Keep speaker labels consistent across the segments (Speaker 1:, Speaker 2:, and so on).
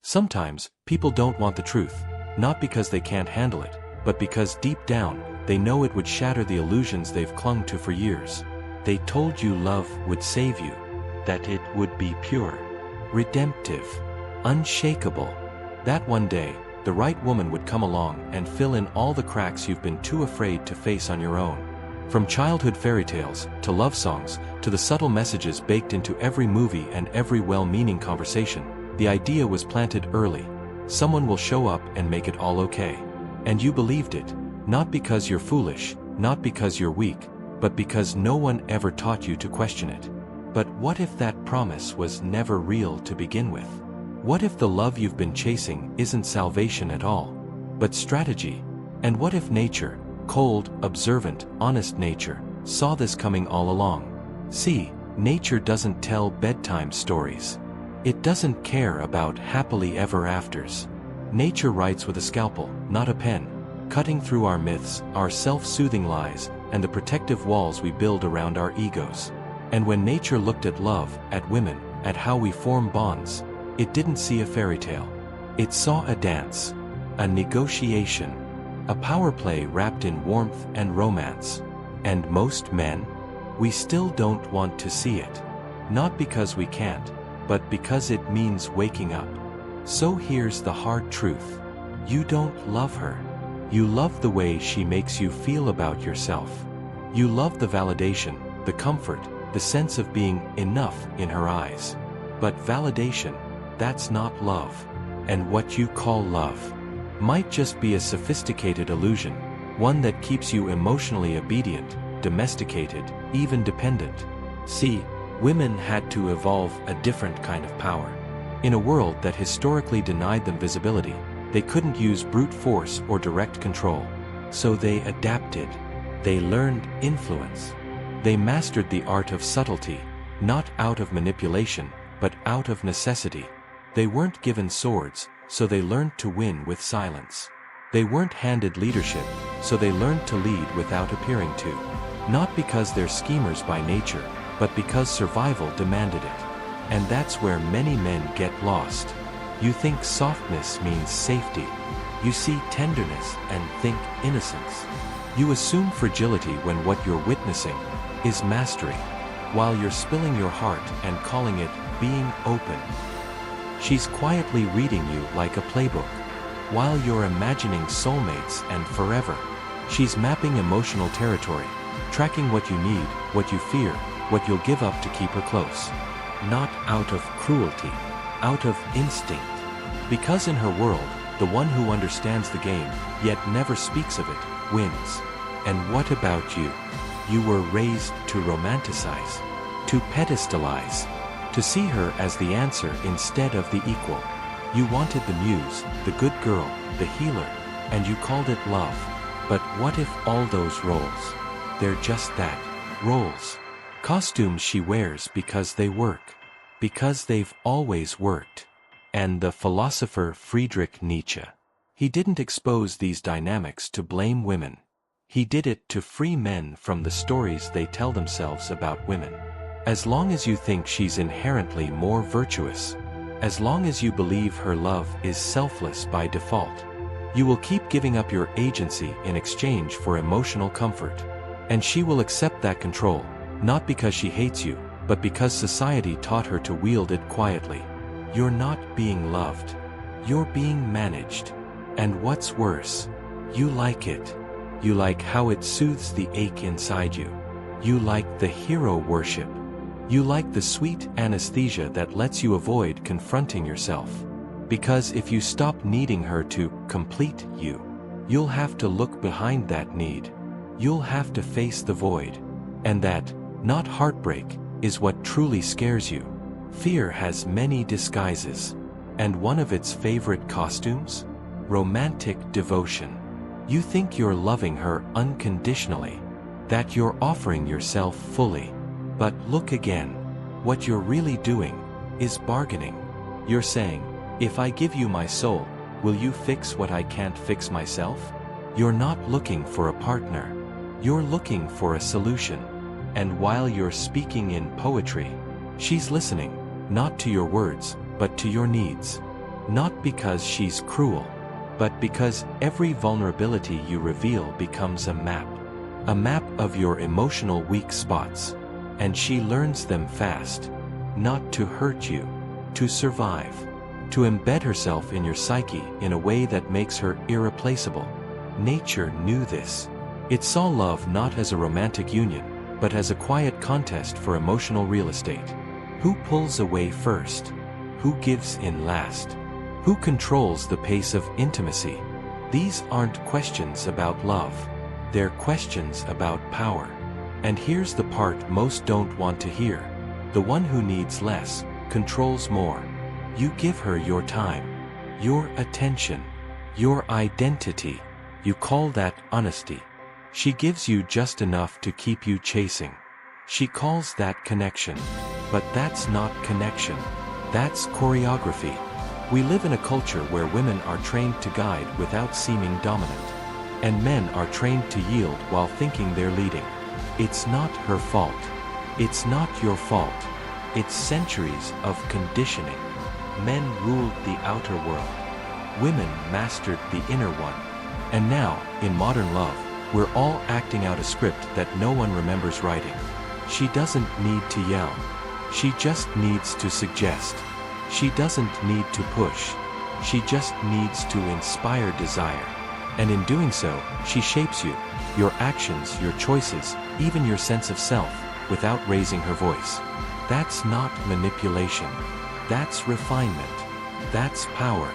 Speaker 1: Sometimes, people don't want the truth, not because they can't handle it, but because deep down, they know it would shatter the illusions they've clung to for years. They told you love would save you, that it would be pure, redemptive, unshakable. That one day, the right woman would come along and fill in all the cracks you've been too afraid to face on your own. From childhood fairy tales, to love songs, to the subtle messages baked into every movie and every well-meaning conversation, the idea was planted early. Someone will show up and make it all okay. And you believed it, not because you're foolish, not because you're weak, but because no one ever taught you to question it. But what if that promise was never real to begin with? What if the love you've been chasing isn't salvation at all, but strategy? And what if nature, cold, observant, honest nature, saw this coming all along? See, nature doesn't tell bedtime stories. It doesn't care about happily ever afters. Nature writes with a scalpel, not a pen, cutting through our myths, our self-soothing lies, and the protective walls we build around our egos. And when nature looked at love, at women, at how we form bonds, it didn't see a fairy tale. It saw a dance, a negotiation, a power play wrapped in warmth and romance. And most men, we still don't want to see it. Not because we can't, but because it means waking up. So here's the hard truth. You don't love her. You love the way she makes you feel about yourself. You love the validation, the comfort, the sense of being enough in her eyes. But validation, that's not love. And what you call love might just be a sophisticated illusion, one that keeps you emotionally obedient, domesticated, even dependent. See, women had to evolve a different kind of power. In a world that historically denied them visibility, they couldn't use brute force or direct control. So they adapted. They learned influence. They mastered the art of subtlety, not out of manipulation, but out of necessity. They weren't given swords, so they learned to win with silence. They weren't handed leadership, so they learned to lead without appearing to. Not because they're schemers by nature, but because survival demanded it. And that's where many men get lost. You think softness means safety. You see tenderness and think innocence. You assume fragility when what you're witnessing is mastery, while you're spilling your heart and calling it being open. She's quietly reading you like a playbook, while you're imagining soulmates and forever. She's mapping emotional territory, tracking what you need, what you fear, what you'll give up to keep her close. Not out of cruelty, out of instinct. Because in her world, the one who understands the game, yet never speaks of it, wins. And what about you? You were raised to romanticize, to pedestalize, to see her as the answer instead of the equal. You wanted the muse, the good girl, the healer, and you called it love. But what if all those roles? They're just that, roles. Costumes she wears because they work. Because they've always worked. And the philosopher Friedrich Nietzsche, he didn't expose these dynamics to blame women. He did it to free men from the stories they tell themselves about women. As long as you think she's inherently more virtuous, as long as you believe her love is selfless by default, you will keep giving up your agency in exchange for emotional comfort. And she will accept that control, not because she hates you, but because society taught her to wield it quietly. You're not being loved. You're being managed. And what's worse, you like it. You like how it soothes the ache inside you. You like the hero worship. You like the sweet anesthesia that lets you avoid confronting yourself. Because if you stop needing her to complete you, you'll have to look behind that need. You'll have to face the void. And that, not heartbreak, is what truly scares you. Fear has many disguises. And one of its favorite costumes? Romantic devotion. You think you're loving her unconditionally, that you're offering yourself fully. But look again. What you're really doing is bargaining. You're saying, if I give you my soul, will you fix what I can't fix myself? You're not looking for a partner. You're looking for a solution. And while you're speaking in poetry, she's listening, not to your words, but to your needs. Not because she's cruel, but because every vulnerability you reveal becomes a map of your emotional weak spots. And she learns them fast, not to hurt you, to survive, to embed herself in your psyche in a way that makes her irreplaceable. Nature knew this. It saw love not as a romantic union, but as a quiet contest for emotional real estate. Who pulls away first? Who gives in last? Who controls the pace of intimacy? These aren't questions about love. They're questions about power. And here's the part most don't want to hear. The one who needs less, controls more. You give her your time, your attention, your identity. You call that honesty. She gives you just enough to keep you chasing. She calls that connection. But that's not connection. That's choreography. We live in a culture where women are trained to guide without seeming dominant. And men are trained to yield while thinking they're leading. It's not her fault. It's not your fault. It's centuries of conditioning. Men ruled the outer world. Women mastered the inner one. And now, in modern love, we're all acting out a script that no one remembers writing. She doesn't need to yell. She just needs to suggest. She doesn't need to push. She just needs to inspire desire. And in doing so, she shapes you, your actions, your choices, even your sense of self, without raising her voice. That's not manipulation. That's refinement. That's power.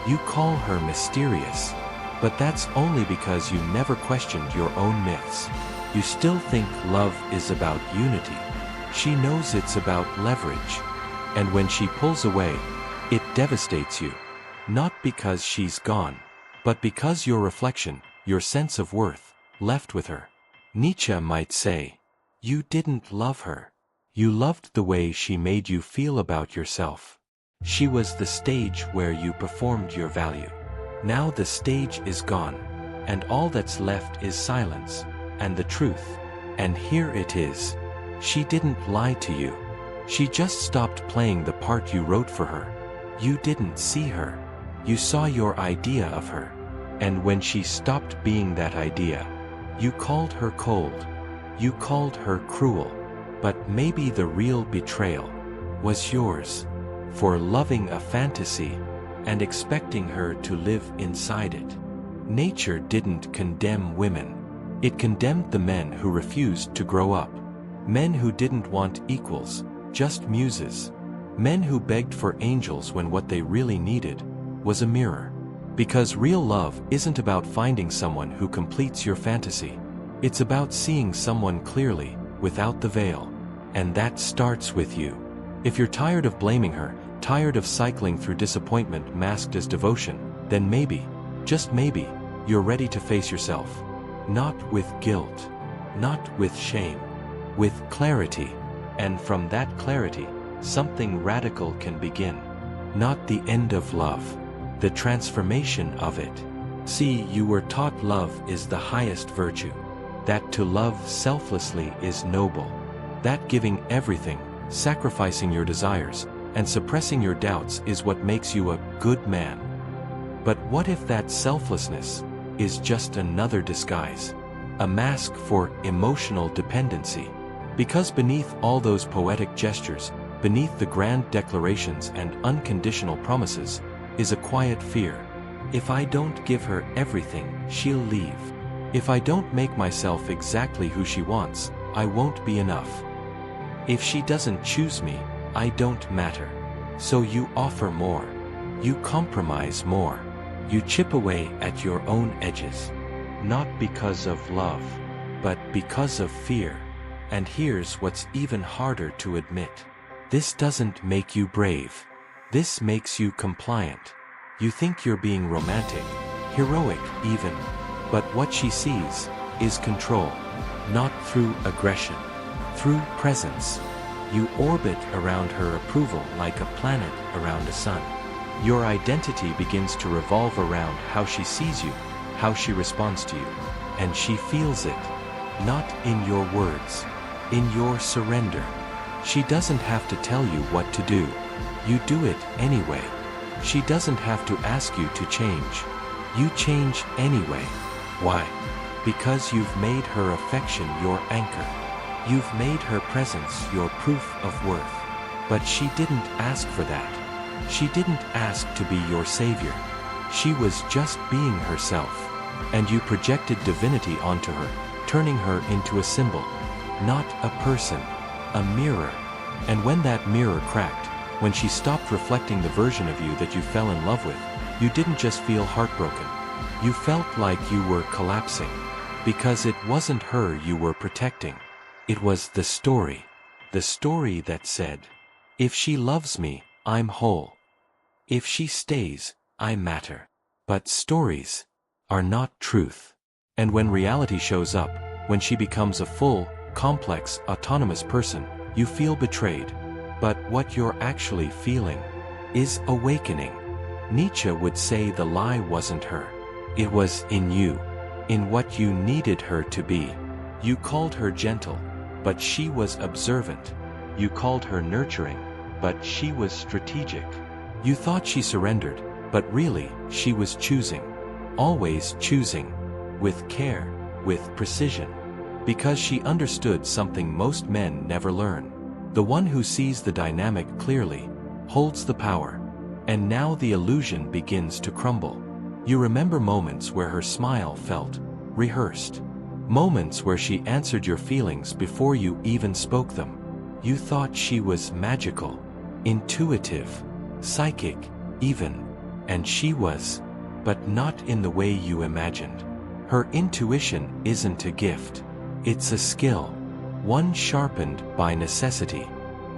Speaker 1: You call her mysterious. But that's only because you never questioned your own myths. You still think love is about unity. She knows it's about leverage. And when she pulls away, it devastates you. Not because she's gone, but because your reflection, your sense of worth, left with her. Nietzsche might say, you didn't love her. You loved the way she made you feel about yourself. She was the stage where you performed your value. Now the stage is gone, and all that's left is silence, and the truth. And here it is. She didn't lie to you. She just stopped playing the part you wrote for her. You didn't see her. You saw your idea of her. And when she stopped being that idea, you called her cold. You called her cruel. But maybe the real betrayal was yours, for loving a fantasy and expecting her to live inside it. Nature didn't condemn women. It condemned the men who refused to grow up. Men who didn't want equals, just muses. Men who begged for angels when what they really needed was a mirror. Because real love isn't about finding someone who completes your fantasy. It's about seeing someone clearly, without the veil. And that starts with you. If you're tired of blaming her, tired of cycling through disappointment masked as devotion, then maybe, just maybe, you're ready to face yourself. Not with guilt, not with shame, with clarity. And from that clarity, something radical can begin. Not the end of love, the transformation of it. See, you were taught love is the highest virtue, that to love selflessly is noble, that giving everything, sacrificing your desires, and suppressing your doubts is what makes you a good man. But what if that selflessness is just another disguise, a mask for emotional dependency? Because beneath all those poetic gestures, beneath the grand declarations and unconditional promises, is a quiet fear. If I don't give her everything, she'll leave. If I don't make myself exactly who she wants, I won't be enough. If she doesn't choose me, I don't matter. So you offer more. You compromise more. You chip away at your own edges. Not because of love, but because of fear. And here's what's even harder to admit. This doesn't make you brave. This makes you compliant. You think you're being romantic, heroic even. But what she sees is control. Not through aggression, through presence. You orbit around her approval like a planet around a sun. Your identity begins to revolve around how she sees you, how she responds to you. And she feels it. Not in your words, in your surrender. She doesn't have to tell you what to do. You do it anyway. She doesn't have to ask you to change. You change anyway. Why? Because you've made her affection your anchor. You've made her presence your proof of worth. But she didn't ask for that. She didn't ask to be your savior. She was just being herself. And you projected divinity onto her, turning her into a symbol. Not a person. A mirror. And when that mirror cracked, when she stopped reflecting the version of you that you fell in love with, you didn't just feel heartbroken. You felt like you were collapsing. Because it wasn't her you were protecting. It was the story. The story that said, if she loves me, I'm whole. If she stays, I matter. But stories are not truth. And when reality shows up, when she becomes a full, complex, autonomous person, you feel betrayed. But what you're actually feeling is awakening. Nietzsche would say the lie wasn't her. It was in you, in what you needed her to be. You called her gentle, but she was observant. You called her nurturing, but she was strategic. You thought she surrendered, but really, she was choosing. Always choosing. With care, with precision. Because she understood something most men never learn. The one who sees the dynamic clearly, holds the power. And now the illusion begins to crumble. You remember moments where her smile felt rehearsed. Moments where she answered your feelings before you even spoke them. You thought she was magical, intuitive, psychic, even. And she was, but not in the way you imagined. Her intuition isn't a gift. It's a skill. One sharpened by necessity.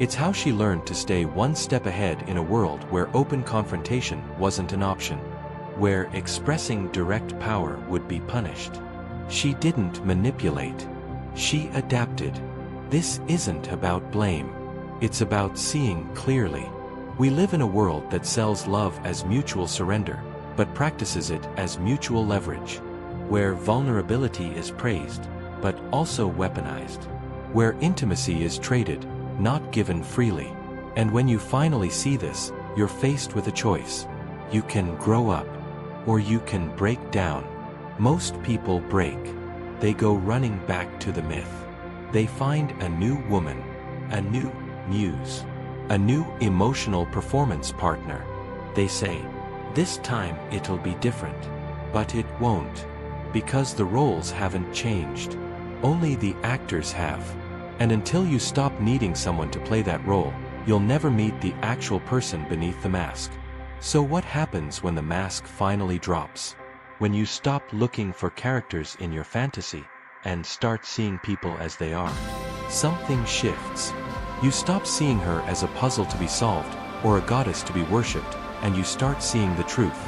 Speaker 1: It's how she learned to stay one step ahead in a world where open confrontation wasn't an option. Where expressing direct power would be punished. She didn't manipulate. She adapted. This isn't about blame. It's about seeing clearly. We live in a world that sells love as mutual surrender, but practices it as mutual leverage. Where vulnerability is praised, but also weaponized. Where intimacy is traded, not given freely. And when you finally see this, you're faced with a choice. You can grow up, or you can break down. Most people break. They go running back to the myth. They find a new woman, a new muse, a new emotional performance partner. They say, this time it'll be different. But it won't. Because the roles haven't changed. Only the actors have. And until you stop needing someone to play that role, you'll never meet the actual person beneath the mask. So what happens when the mask finally drops? When you stop looking for characters in your fantasy and start seeing people as they are. Something shifts. You stop seeing her as a puzzle to be solved or a goddess to be worshipped, and you start seeing the truth.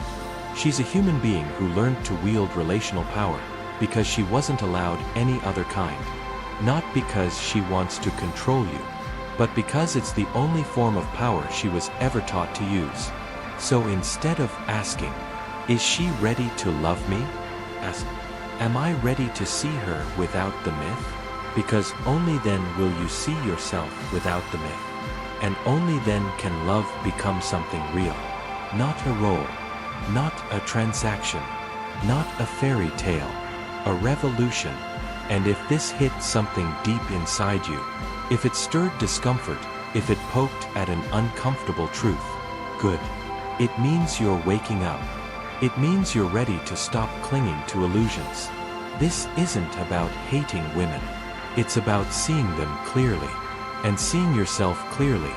Speaker 1: She's a human being who learned to wield relational power because she wasn't allowed any other kind. Not because she wants to control you, but because it's the only form of power she was ever taught to use. So instead of asking, is she ready to love me? Ask, am I ready to see her without the myth? Because only then will you see yourself without the myth. And only then can love become something real. Not a role. Not a transaction. Not a fairy tale. A revolution. And if this hit something deep inside you, if it stirred discomfort, if it poked at an uncomfortable truth, good. It means you're waking up. It means you're ready to stop clinging to illusions. This isn't about hating women. It's about seeing them clearly. And seeing yourself clearly,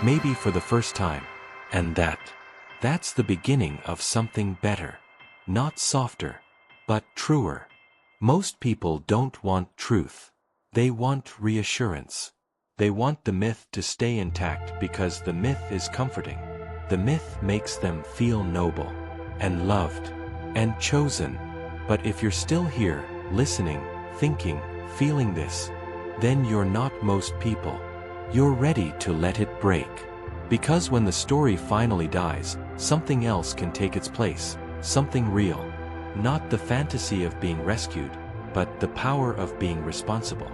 Speaker 1: maybe for the first time. And that's the beginning of something better. Not softer, but truer. Most people don't want truth. They want reassurance. They want the myth to stay intact because the myth is comforting. The myth makes them feel noble, and loved, and chosen. But if you're still here, listening, thinking, feeling this, then you're not most people. You're ready to let it break. Because when the story finally dies, something else can take its place, something real. Not the fantasy of being rescued, but the power of being responsible.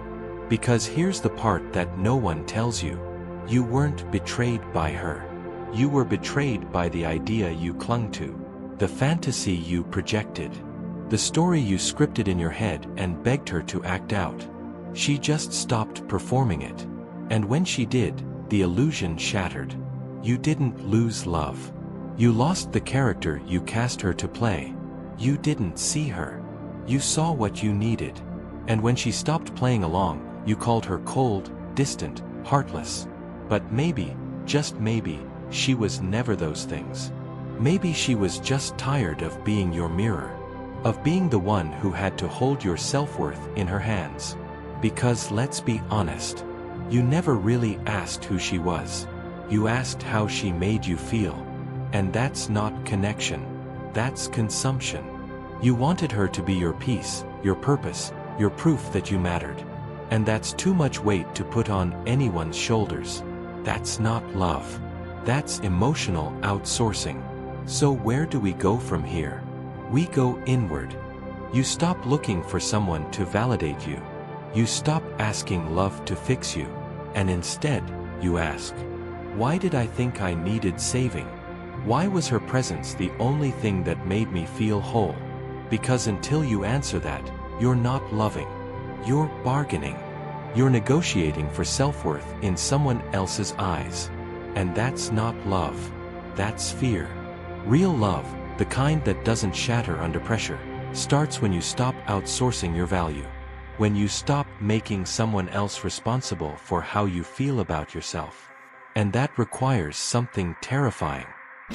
Speaker 1: Because here's the part that no one tells you. You weren't betrayed by her. You were betrayed by the idea you clung to, the fantasy you projected, the story you scripted in your head and begged her to act out. She just stopped performing it. And when she did, the illusion shattered. You didn't lose love. You lost the character you cast her to play. You didn't see her. You saw what you needed. And when she stopped playing along, you called her cold, distant, heartless. But maybe, just maybe, she was never those things. Maybe she was just tired of being your mirror, of being the one who had to hold your self-worth in her hands. Because let's be honest, you never really asked who she was. You asked how she made you feel. And that's not connection. That's consumption. You wanted her to be your peace, your purpose, your proof that you mattered. And that's too much weight to put on anyone's shoulders. That's not love. That's emotional outsourcing. So where do we go from here? We go inward. You stop looking for someone to validate you. You stop asking love to fix you. And instead, you ask, why did I think I needed saving? Why was her presence the only thing that made me feel whole? Because until you answer that, you're not loving. You're bargaining. You're negotiating for self-worth in someone else's eyes. And that's not love. That's fear. Real love, the kind that doesn't shatter under pressure, starts when you stop outsourcing your value. When you stop making someone else responsible for how you feel about yourself. And that requires something terrifying.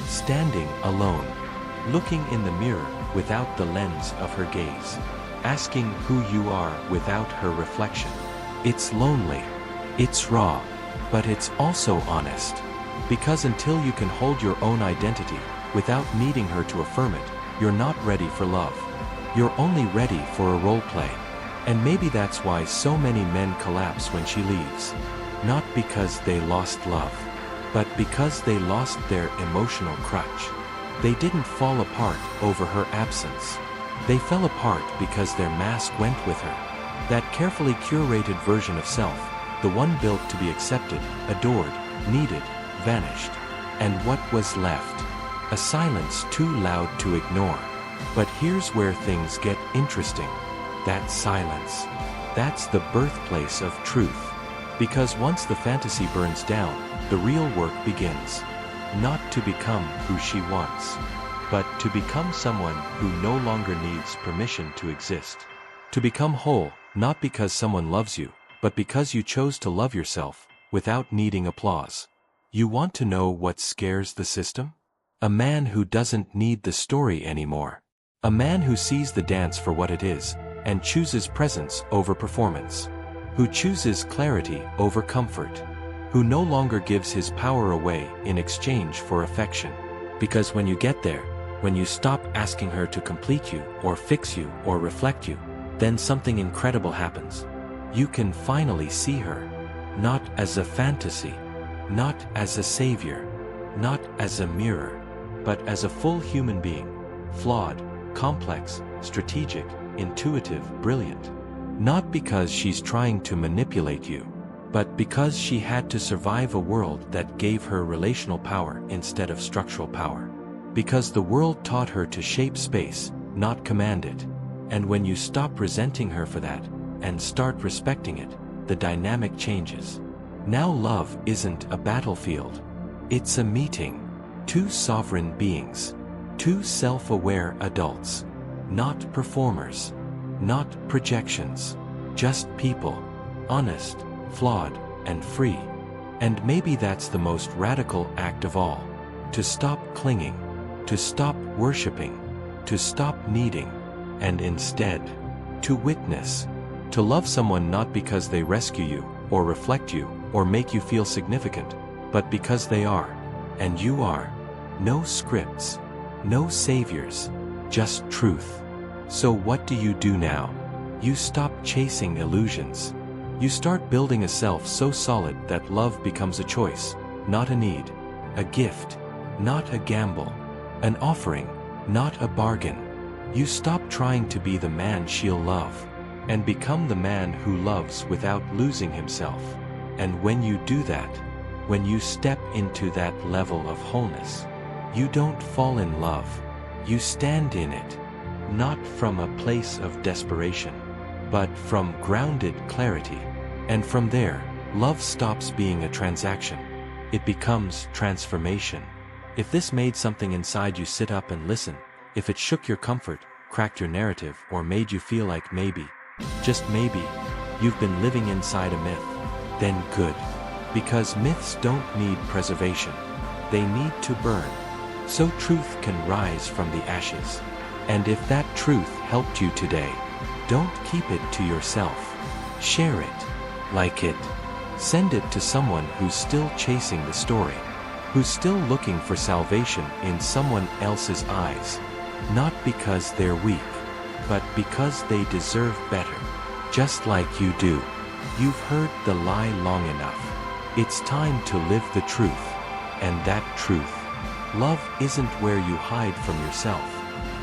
Speaker 1: Standing alone. Looking in the mirror without the lens of her gaze. Asking who you are without her reflection. It's lonely. It's raw. But it's also honest. Because until you can hold your own identity, without needing her to affirm it, you're not ready for love. You're only ready for a role play. And maybe that's why so many men collapse when she leaves. Not because they lost love, but because they lost their emotional crutch. They didn't fall apart over her absence. They fell apart because their mask went with her. That carefully curated version of self, the one built to be accepted, adored, needed, vanished. And what was left? A silence too loud to ignore. But here's where things get interesting. That silence. That's the birthplace of truth. Because once the fantasy burns down, the real work begins. Not to become who she wants, but to become someone who no longer needs permission to exist. To become whole, not because someone loves you, but because you chose to love yourself, without needing applause. You want to know what scares the system? A man who doesn't need the story anymore. A man who sees the dance for what it is, and chooses presence over performance. Who chooses clarity over comfort. Who no longer gives his power away in exchange for affection. Because when you get there, when you stop asking her to complete you, or fix you, or reflect you, then something incredible happens. You can finally see her. Not as a fantasy. Not as a savior. Not as a mirror. But as a full human being. Flawed, complex, strategic, intuitive, brilliant. Not because she's trying to manipulate you, but because she had to survive a world that gave her relational power instead of structural power. Because the world taught her to shape space, not command it. And when you stop resenting her for that, and start respecting it, the dynamic changes. Now love isn't a battlefield. It's a meeting. Two sovereign beings. Two self-aware adults. Not performers. Not projections. Just people. Honest, flawed, and free. And maybe that's the most radical act of all. To stop clinging. To stop worshiping. To stop needing. And instead, to witness. To love someone not because they rescue you, or reflect you, or make you feel significant, but because they are. And you are. No scripts. No saviors. Just truth. So what do you do now? You stop chasing illusions. You start building a self so solid that love becomes a choice, not a need. A gift, not a gamble. An offering, not a bargain. You stop trying to be the man she'll love, and become the man who loves without losing himself. And when you do that, When you step into that level of wholeness, you don't fall in love, you stand in it, not from a place of desperation, but from grounded clarity. And from there, love stops being a transaction. It becomes transformation. If this made something inside you sit up and listen, if it shook your comfort, cracked your narrative, or made you feel like maybe, just maybe, you've been living inside a myth, then good. Because myths don't need preservation. They need to burn. So truth can rise from the ashes. And if that truth helped you today, don't keep it to yourself. Share it. Like it. Send it to someone who's still chasing the story. Who's still looking for salvation in someone else's eyes. Not because they're weak, but because they deserve better. Just like you do. You've heard the lie long enough. It's time to live the truth. And that truth. Love isn't where you hide from yourself.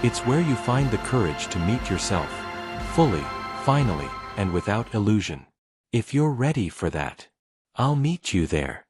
Speaker 1: It's where you find the courage to meet yourself. Fully, finally, and without illusion. If you're ready for that, I'll meet you there.